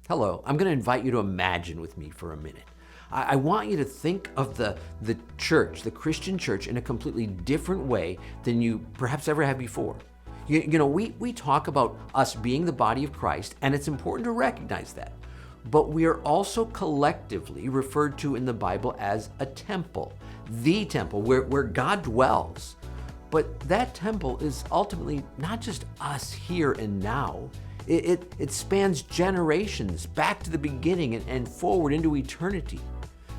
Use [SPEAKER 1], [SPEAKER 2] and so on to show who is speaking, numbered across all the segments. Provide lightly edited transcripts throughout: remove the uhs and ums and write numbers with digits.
[SPEAKER 1] Hello, I'm going to invite you to imagine with me for a minute. I want you to think of the church, the Christian church, in a completely different way than you perhaps ever have before. We talk about us being the body of Christ, and it's important to recognize that. But we are also collectively referred to in the Bible as a temple, the temple where God dwells. But that temple is ultimately not just us here and now. It spans generations back to the beginning and forward into eternity.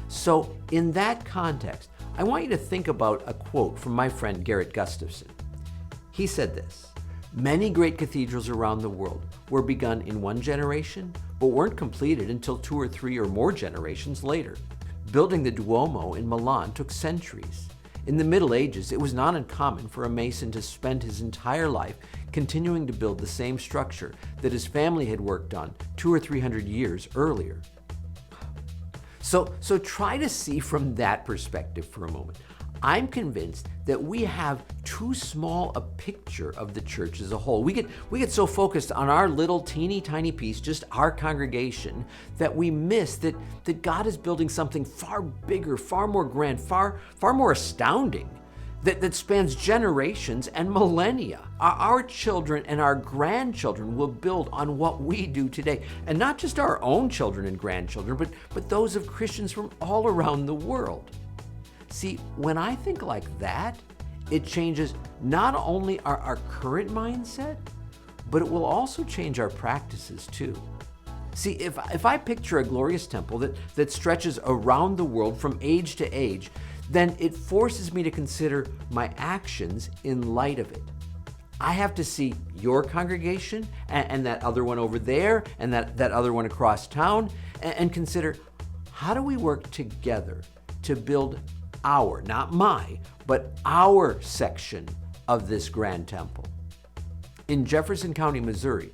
[SPEAKER 1] So in that context, I want you to think about a quote from my friend Garrett Gustafson. He said this: "Many great cathedrals around the world were begun in one generation, but weren't completed until 2 or 3 or more generations later. Building the Duomo in Milan took centuries. In the Middle Ages, it was not uncommon for a mason to spend his entire life continuing to build the same structure that his family had worked on 200 or 300 years earlier." So try to see from that perspective for a moment. I'm convinced that we have too small a picture of the church as a whole. We get so focused on our little teeny tiny piece, just our congregation, that we miss that God is building something far bigger, far more grand, far more astounding, that spans generations and millennia. Our children and our grandchildren will build on what we do today. And not just our own children and grandchildren, but those of Christians from all around the world. See, when I think like that, it changes not only our current mindset, but it will also change our practices too. See, if I picture a glorious temple that stretches around the world from age to age, then it forces me to consider my actions in light of it. I have to see your congregation and that other one over there and that other one across town and consider, how do we work together to build our, not my, but our section of this grand temple? In Jefferson County, Missouri,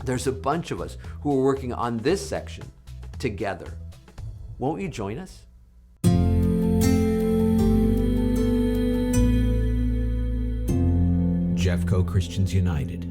[SPEAKER 1] there's a bunch of us who are working on this section together. Won't you join us? Jeffco Christians United.